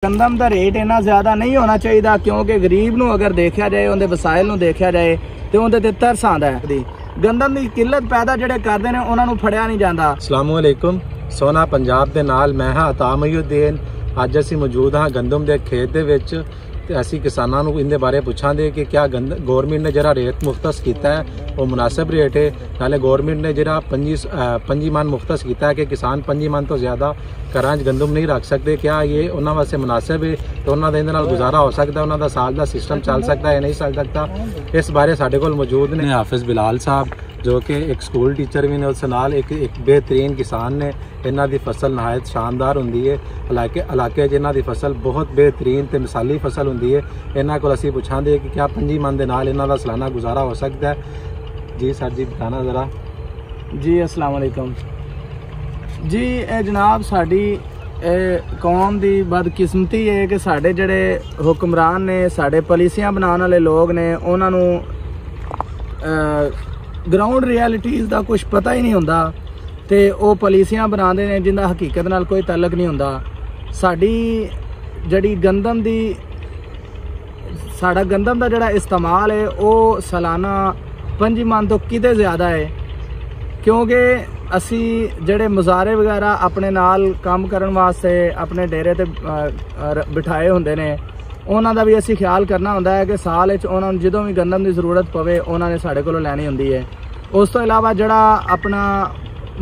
गंदम का रेट इन्ना ज़्यादा नहीं होना चाहिए क्योंकि गरीब नूं अगर देखा जाए उनके वसाइल नूं देखा जाए तो उनके ते तरस आंदा है। गंदम की किल्लत पैदा जिहड़े करते हैं उन्होंने फड़िया नहीं जाता। अस्सलाम वालेकुम। सोना पंजाब दे नाल मैं हाँ अता मोइनुद्दीन। अज असीं मौजूद हाँ गंदम के खेत दे विच ते असीं किसानां नूं इहदे बारे पुछांगे कि क्या गौरमेंट ने जिहड़ा रेट मुख्तस किया है वो मुनासिब रेट है। नाले गौरमेंट ने जिहड़ा 25 मन मुख्तस किया है कि किसान 25 मन तो ज़्यादा घरां च गंदम नहीं रख सकते, क्या ये उन्होंने वास्ते मुनासिब है तो उन्होंने इहदे नाल गुजारा हो सकता है, उन्होंने साल का सिस्टम चल सकता है या नहीं चल सकता। इस बारे साडे कोल मौजूद ने हाफिज़ बिलाल साहब जो कि एक स्कूल टीचर भी ने, उस नाल एक बेहतरीन किसान ने। इन्हां दी फसल नहायत शानदार हुंदी है। इलाके जिन्हां दी फसल बहुत बेहतरीन ते मिसाली फसल हुंदी है। इन्हां कोल असीं पुछांगे कि क्या 25 मन दे नाल इन्हां दा सालाना गुजारा हो सकता है। जी सर जी बताना ज़रा। जी अस्सलाम वालेकुम जी। जनाब साडी कौम की बदकिस्मती है कि साडे जिहड़े हुक्मरान ने, साडे पॉलिसियां बनाने वाले लोग ने, उन्होंने ग्राउंड रियलिटीज़ का कुछ पता ही नहीं होंदा ते वो पॉलिसियां बनाते हैं जिनका हकीकत नाल कोई तल्लक नहीं होंदा। साडी जिहड़ी गंदम दी साडा गंदम का जिहड़ा इस्तेमाल है वो सालाना 25 मन तो किते ज़्यादा है, क्योंकि असी जिहड़े मुजारे वगैरह अपने नाल काम करन वास्ते अपने डेरे ते बिठाए होंदे ने, उन्हां दा भी असी ख्याल करना होंदा है कि साल विच उन्हां नूं जदों भी गंदम की जरूरत पवे उन्हां ने साडे कोलों लैनी हुंदी है। उस तो इलावा जिहड़ा अपना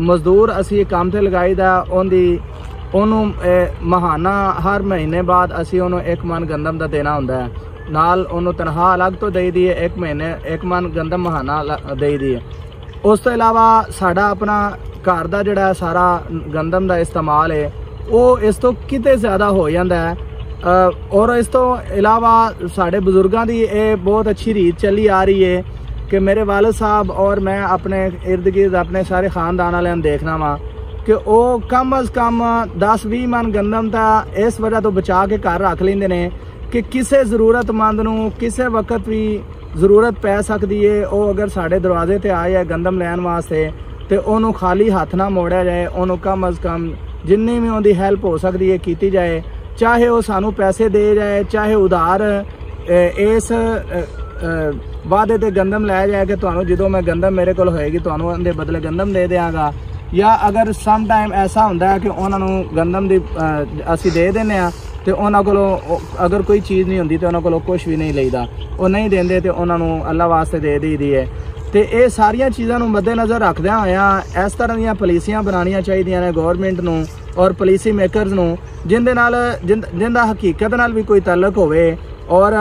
मजदूर असी काम ते लगाईदा उन्होंने महाना हर महीने बाद असी उन्होंने 1 मन गंदम का देना होंदा है, नाल उन्होंने तनख्वाह अलग तो दई दी है, 1 महीने 1 मन गंदम महाना दई दी है। उस तो इलावा साडा अपना घर का जिहड़ा सारा गंदम का इस्तेमाल है वो इस तो किते ज़्यादा हो जाता है। और इस तो इलावा साडे बुजुर्गों की ये बहुत अच्छी रीत चली आ रही है कि मेरे वालिद साहब और मैं अपने इर्द गिर्द अपने सारे खानदान वाले देखना वा कि वो कम अज़ कम 10-20 मन गंदम का इस वजह तो बचा के घर रख लेंदे ने कि किसी ज़रूरतमंद नूं किसी वक्त भी ज़रूरत पै सकती है। वो अगर साढ़े दरवाजे ते आए है गंदम लैन वास्ते तो उन्होंने खाली हाथ ना मोड़िया जाए, उन्होंने कम अज़ कम जिन्नी भी उनकी हेल्प हो सकती है की जाए, चाहे वो सानू पैसे दे जाए, चाहे उधार इस वादे ते गंदम लै जाए कि तुहानू जो मैं गंदम मेरे को होएगी तुहानू उनके बदले गंदम दे देंगा, या अगर सम टाइम ऐसा होंदा है कि उन्होंने गंदम दी असी दे देने तो उन्होंने को अगर कोई चीज़ नहीं होंदी तो उन्होंने को कुछ भी नहीं लईदा, वो नहीं देंदे तो उन्होंने अल्लाह वास्ते दे दी दी है। तो ये सारिया चीज़ों मद्देनज़र रखद्या होया इस तरह दी पॉलिसियां बनानियां चाहिए ने गौरमेंट नूं और पॉलिसी मेकरस नूं जिंदा हकीकत नाल भी कोई तल्लक होवे और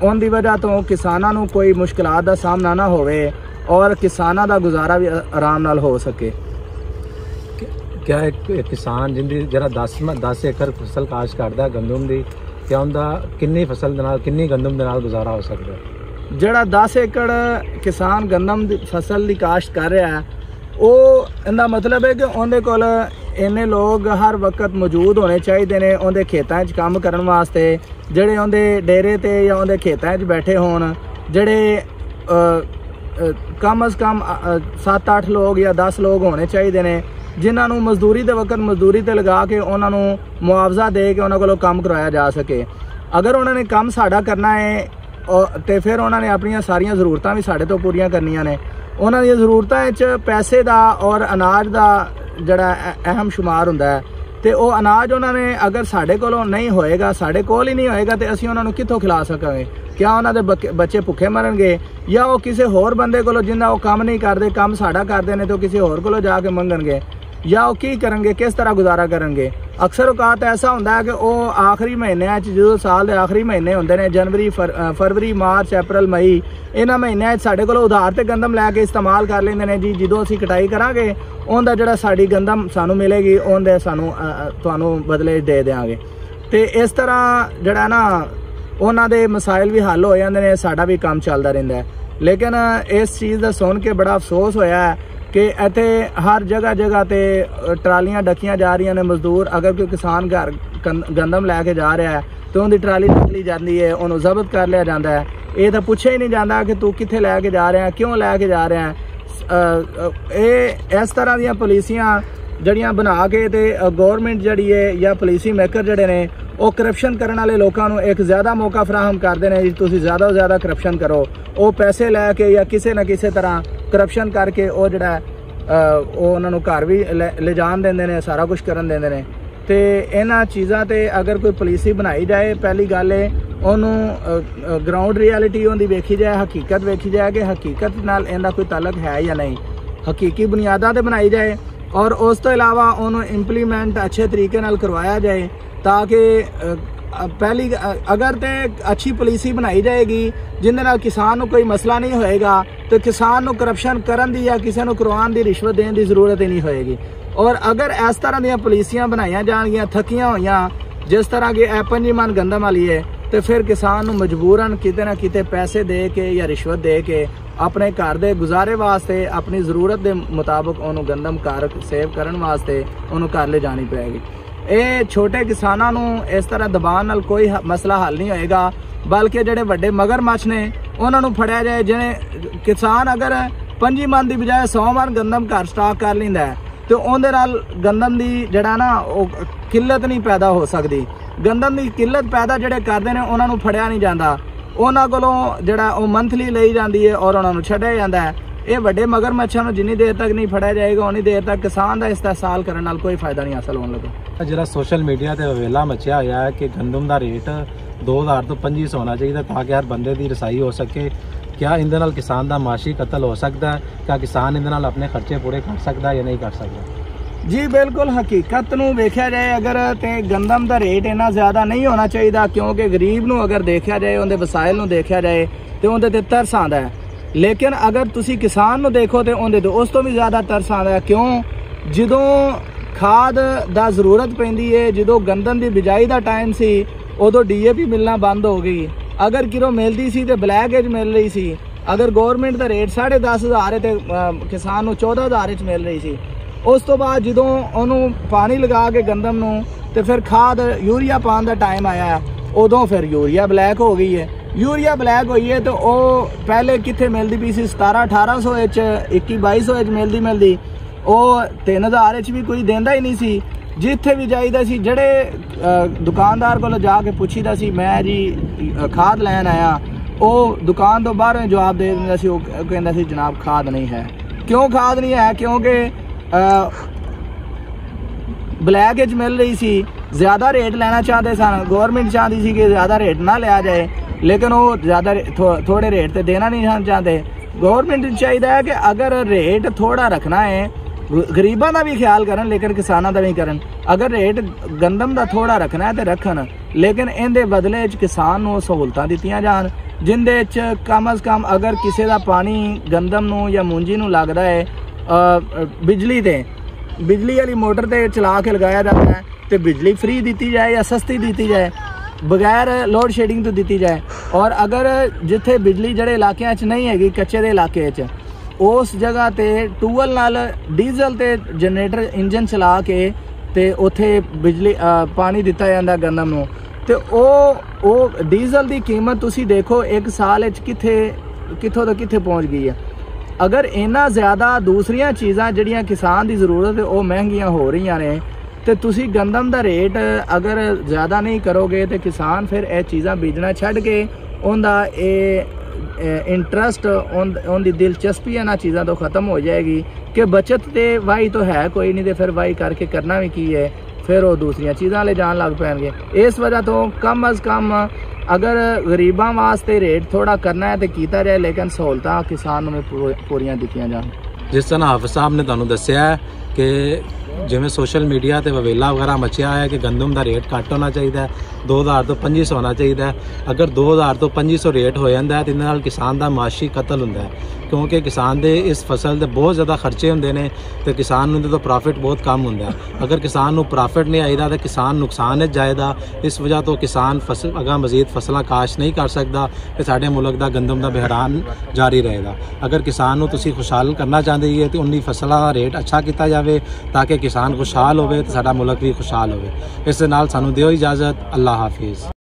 उनकी वजह तो किसानां नूं कोई मुश्किलात का सामना ना होवे और किसानां दा गुजारा भी आराम नाल हो सके। क्या एक किसान जिंदी जरा 10 एकड़ फसल काश्त करता है गंदम की, क्या उनका किन्नी फसल दे नाल किन्नी गंदम दे नाल गुजारा हो सकता है? जरा 10 एकड़ किसान गंदम दी फसल की काश्त कर रहा है वो इनका मतलब है कि उनके कोल इन्ने लोग हर वक्त मौजूद होने चाहिए ने उनके खेतों च काम करने वास्ते, जेड़े उनके डेरे ते या उनके खेतों च बैठे होन, जेड़े कम अज़ कम 7-8 लोग या 10 लोग होने चाहिए ने जिन्होंने मजदूरी के वक्त मजदूरी ते लगा के उन्होंने मुआवजा दे के उन्होंने को काम करवाया जा सके। अगर उन्होंने काम साड़ा करना है तो फिर उन्होंने अपन सारिया ज़रूरतां भी साढ़े तो पूरियां करनियां ने। उन्होंने ज़रूरतां पैसे का और अनाज का जड़ा अहम शुमार होंदा है, तो वो अनाज उन्होंने अगर साढ़े कोलों नहीं होएगा, साढ़े कोल ही नहीं होएगा तो असीं उन्होंने कित्थों खिला सकांगे? क्या उन्होंने बच्चे भुखे मरनगे या वो किसी होर बंदे कोलों जिन्ना वो काम नहीं करते काम साड़ा करते हैं तो किसी होर कोलों जाके मंगणगे या वो की करेंगे, किस तरह गुजारा करेंगे? अक्सर औकात ऐसा होंदा है कि वो आखिरी महीने जो साल के आखिरी महीने होंदे ने जनवरी फरवरी मार्च अप्रैल मई इन्हां महीनों साढ़े कोलों उधार ते गंदम लैके इस्तेमाल कर लेंदे ने जी। जो असीं कटाई करांगे उनका जिहड़ा साडी गंदम सानू मिलेगी उनदे सानू तुहानू बदले दे देंगे। तो इस तरह जिहड़ा ना उन्हां दे मसाइल भी हल हो जांदे ने, साडा भी काम चलदा रहिंदा है। लेकिन इस चीज़ दा सुन के बड़ा अफसोस होया है कि इत्थे हर जगह ते ट्रालियां डकियां जा रही ने। मजदूर अगर कोई किसान घर गंदम लैके जा रहा है तो उनकी ट्राली डक ली जाती है, उन्होंने जब्त कर लिया जाता है। ये तो पूछा ही नहीं जाता कि तू कित्थे लैके जा रहा है, क्यों लैके जा रहा है। इस तरह दी पॉलिसियां जड़ियां बना के ते गौरमेंट जड़ी है या पॉलिसी मेकर जड़े ने ਉਹ ਕਰਪਸ਼ਨ ਕਰਨ ਵਾਲੇ ਲੋਕਾਂ ਨੂੰ ਇੱਕ ਜ਼ਿਆਦਾ ਮੌਕਾ ਫਰਾਹਮ ਕਰਦੇ ਨੇ ਜੀ, ਤੁਸੀਂ ਜ਼ਿਆਦਾ ਤੋਂ ਜ਼ਿਆਦਾ ਕਰਪਸ਼ਨ ਕਰੋ। ਉਹ ਪੈਸੇ ਲੈ ਕੇ ਜਾਂ ਕਿਸੇ ਨਾ ਕਿਸੇ ਤਰ੍ਹਾਂ ਕਰਪਸ਼ਨ ਕਰਕੇ ਉਹ ਜਿਹੜਾ ਉਹ ਉਹਨਾਂ ਨੂੰ ਘਰ ਵੀ ਲਿਜਾਣ ਦਿੰਦੇ ਨੇ, ਸਾਰਾ ਕੁਝ ਕਰਨ ਦਿੰਦੇ ਨੇ। ਤੇ ਇਹਨਾਂ ਚੀਜ਼ਾਂ ਤੇ ਅਗਰ ਕੋਈ ਪਾਲਿਸੀ ਬਣਾਈ ਜਾਏ, ਪਹਿਲੀ ਗੱਲ ਹੈ ਉਹਨੂੰ ਗਰਾਊਂਡ ਰਿਐਲਿਟੀ ਉਹਦੀ ਵੇਖੀ ਜਾਏ, ਹਕੀਕਤ ਵੇਖੀ ਜਾਏ ਕਿ ਹਕੀਕਤ ਨਾਲ ਇਹਦਾ ਕੋਈ ਤਾਲੁਕ ਹੈ ਜਾਂ ਨਹੀਂ, ਹਕੀਕੀ ਬੁਨਿਆਦਾਂ ਤੇ ਬਣਾਈ ਜਾਏ। ਔਰ ਉਸ ਤੋਂ ਇਲਾਵਾ ਉਹਨੂੰ ਇੰਪਲੀਮੈਂਟ ਅੱਛੇ ਤਰੀਕੇ ਨਾਲ ਕਰਵਾਇਆ ਜਾਏ ਤਾਂ ਕਿ ਪਹਿਲੀ ਅਗਰ ਤੇ ਅੱਛੀ ਪਾਲਿਸੀ ਬਣਾਈ ਜਾਏਗੀ ਜਿਹਦੇ ਨਾਲ ਕਿਸਾਨ ਨੂੰ ਕੋਈ ਮਸਲਾ ਨਹੀਂ ਹੋਏਗਾ ਤੇ ਕਿਸਾਨ ਨੂੰ ਕਰਪਸ਼ਨ ਕਰਨ ਦੀ ਜਾਂ ਕਿਸੇ ਨੂੰ ਕਰਵਾਉਣ ਦੀ, ਰਿਸ਼ਵਤ ਦੇਣ ਦੀ ਜ਼ਰੂਰਤ ਹੀ ਨਹੀਂ ਹੋਏਗੀ। ਔਰ ਅਗਰ ਇਸ ਤਰ੍ਹਾਂ ਦੀਆਂ ਪਾਲਿਸੀਆਂ ਬਣਾਈਆਂ ਜਾਣਗੀਆਂ ਥੱਕੀਆਂ ਹੋਈਆਂ, ਜਿਸ ਤਰ੍ਹਾਂ ਕਿ ਇਹ 5 ਮਣ ਗੰਦਮ ਵਾਲੀ ਹੈ, ਤੇ ਫਿਰ ਕਿਸਾਨ ਨੂੰ ਮਜਬੂਰਨ ਕਿਤੇ ਨਾ ਕਿਤੇ ਪੈਸੇ ਦੇ ਕੇ ਜਾਂ ਰਿਸ਼ਵਤ ਦੇ ਕੇ ਆਪਣੇ ਘਰ ਦੇ ਗੁਜ਼ਾਰੇ ਵਾਸਤੇ, ਆਪਣੀ ਜ਼ਰੂਰਤ ਦੇ ਮੁਤਾਬਕ ਉਹਨੂੰ ਗੰਦਮ ਘਰ ਸੇਵ ਕਰਨ ਵਾਸਤੇ ਉਹਨੂੰ ਘਰ ਲੈ ਜਾਣੀ ਪਏਗੀ। ਇਹ ਛੋਟੇ ਕਿਸਾਨਾਂ ਨੂੰ ਇਸ ਤਰ੍ਹਾਂ ਦਬਾਅ ਨਾਲ ਕੋਈ ਮਸਲਾ ਹੱਲ ਨਹੀਂ ਹੋਏਗਾ, ਬਲਕਿ ਜਿਹੜੇ ਵੱਡੇ ਮਗਰਮੱਛ ਨੇ ਉਹਨਾਂ ਨੂੰ ਫੜਿਆ ਜਾਏ। ਜਿਵੇਂ ਕਿਸਾਨ ਅਗਰ 5 ਮਣ ਦੀ ਬਜਾਏ 100 ਮਣ ਗੰਦਮ ਘਰ ਸਟਾਕ ਕਰ ਲੈਂਦਾ ਹੈ ਤੇ ਉਹਦੇ ਨਾਲ ਗੰਦਮ ਦੀ ਜਿਹੜਾ ਨਾ ਉਹ ਕਿੱਲਤ ਨਹੀਂ ਪੈਦਾ ਹੋ ਸਕਦੀ। ਗੰਦਮ ਦੀ ਕਿੱਲਤ ਪੈਦਾ ਜਿਹੜੇ ਕਰਦੇ ਨੇ ਉਹਨਾਂ ਨੂੰ ਫੜਿਆ ਨਹੀਂ ਜਾਂਦਾ, ਉਹਨਾਂ ਕੋਲੋਂ ਜਿਹੜਾ ਉਹ ਮੰਥਲੀ ਲਈ ਜਾਂਦੀ ਹੈ ਔਰ ਉਹਨਾਂ ਨੂੰ ਛੱਡਿਆ ਜਾਂਦਾ ਹੈ। ਇਹ ਵੱਡੇ ਮਗਰਮੱਛਾਂ ਨੂੰ ਜਿੰਨੀ ਦੇਰ ਤੱਕ ਨਹੀਂ ਫੜਿਆ ਜਾਏਗਾ ਉਨੀ ਦੇਰ ਤੱਕ ਕਿਸਾਨ ਦਾ ਇਸਤਹਿਸਾਲ ਕਰਨ ਨਾਲ ਕੋਈ ਫਾਇਦਾ ਨਹੀਂ ਹਾਸਲ ਹੋਣ ਲੱਗਾ। ਜਿਹੜਾ ਸੋਸ਼ਲ ਮੀਡੀਆ ਤੇ ਵੇਲਾ ਮਚਿਆ ਹੋਇਆ ਹੈ ਕਿ ਗੰਦਮ ਦਾ ਰੇਟ 2000 ਤੋਂ 2500 ਹੋਣਾ ਚਾਹੀਦਾ ਤਾਂ ਕਿ ਹਰ ਬੰਦੇ ਦੀ ਰਸਾਈ ਹੋ ਸਕੇ। क्या ਇਹਦੇ ਨਾਲ ਕਿਸਾਨ ਦਾ ਮਾਸ਼ੀ ਕਤਲ ਹੋ ਸਕਦਾ ਹੈ? क्या ਕਿਸਾਨ ਇਹਦੇ ਨਾਲ ਆਪਣੇ ਖਰਚੇ ਪੂਰੇ ਕਰ ਸਕਦਾ ਜਾਂ ਨਹੀਂ ਕਰ ਸਕਦਾ? जी बिल्कुल, हकीकत नूं वेख्या जाए अगर ते गंदम दा रेट इन्ना ज़्यादा नहीं होना चाहिए, क्योंकि गरीब नूं अगर देखा जाए, उनके वसाइल नूं देखा जाए तो उनके ते तरस आंदा है। लेकिन अगर तुसी किसान नूं देखो तो उनके तो उस तो भी ज़्यादा तरस आंदा है। क्यों? जदों खाद दा जरूरत पैंदी है, जदों गंदम दी बिजाई दा टाइम सी, उदों DAP मिलना बंद हो गई। अगर किलो मिलती सी तो ब्लैक एज मिल रही सी। अगर गौरमेंट का रेट 10,500 है तो किसान नूं 14,000 मिल रही सी। उस तो बाद जो उन्होंने पानी लगा के गंदम नूं ते फिर खाद यूरिया पाने का टाइम आया, उदों फिर यूरिया ब्लैक हो गई है। यूरिया ब्लैक हुई है तो वह पहले कितने मिलती पी सी 1700-1800 21-2200 मिलती वो 3000 भी कोई देंदा ही नहीं सी। जिथे भी जाईदा सी जड़े दुकानदार को जाके पुछीदा सी मैं जी खाद लैन आया, वो दुकान तो बाहर जवाब दे दिंदा सी, वो कहंदा सी जनाब खाद नहीं है। क्यों खाद नहीं है? क्योंकि ब्लैक एज मिल रही सी, ज़्यादा रेट लेना चाहते सन। गवर्नमेंट चाहती सी कि ज़्यादा रेट ना लिया जाए, लेकिन वो ज़्यादा थोड़े रेट ते देना नहीं चाहते। गवर्नमेंट चाहिए है कि अगर रेट थोड़ा रखना है, गरीबों का भी ख्याल करन लेकिन किसानों का भी करन। अगर रेट गंदम का थोड़ा रखना है तो रखन, लेकिन इनके बदले किसान नूं सहूलतां दित्तियां जान, जिंदे च कम अज़ कम अगर किसी का पानी गंदम नूं या मूंजी नूं लगदा है बिजली ते, बिजली वाली मोटर ते चला के लगाया जाता है तो बिजली फ्री दी जाए या सस्ती दी जाए, बगैर लोड शेडिंग तो दी जाए। और अगर जिथे बिजली जड़े इलाकों नहीं हैगी, कच्चे दे इलाके उस जगह ते टूबल नाल डीजल ते जनरेटर इंजन चला के ते उथे बिजली पानी दिता जाता गंदम नूं, ते ओ डीजल की कीमत तुसी देखो एक साल कित्थों तो कित्थे पहुँच गई है। अगर इन्ना ज़्यादा दूसरिया चीज़ां जिहड़ियां किसान की जरूरत है वो महंगियां हो रही ने, तो तुसी गंदम का रेट अगर ज़्यादा नहीं करोगे तो किसान फिर यह चीज़ां बीजना छड्ड के उनका इंटरस्ट उनकी दिलचस्पी इन्हां चीज़ों तो ख़त्म हो जाएगी कि बचत तो वाही तो है कोई नहीं, तो फिर वाही करके करना भी की है, फिर वो दूसरिया चीज़ां ले जान लग पैणगे। इस वजह तो कम अज़ कम अगर गरीबां वास्ते रेट थोड़ा करना है तो किया जाए, लेकिन सहूलतां किसान नूं पूरियां दित्तियां जान। जिस तरह हाफिज़ साहब ने तुहानूं दस्सिया है कि जिवें सोशल मीडिया ते ववेला वगैरह मचिया है कि गंदम का रेट घट होना चाहिए, 2000 तो 2500 होना चाहिए। अगर 2000 तो 2500 रेट हो जाता है तो इहदे नाल किसान का माशी कतल होंदा है, क्योंकि किसान दे इस फसल के बहुत ज़्यादा खर्चे होंदे ने तो किसान नूं तो प्रॉफिट बहुत कम होंदा है। अगर किसान नूं प्रॉफिट नहीं आईदा तो किसान नुकसान विच जाएगा। इस वजह तो किसान फसल अगां मजीद फसलां काश नहीं कर सकता तो साडे मुल्क दा गंदम दा बहरान जारी रहेगा। अगर किसान नूं तुसीं खुशहाल करना चाहते हो तो उन्नी फसलों का रेट अच्छा किया जाए ताकि किसान खुशहाल होवे तो साडा मुल्क भी खुशहाल होवे। इस दे नाल सानूं दिओ इजाज़त। अल्लाह हाफिज़।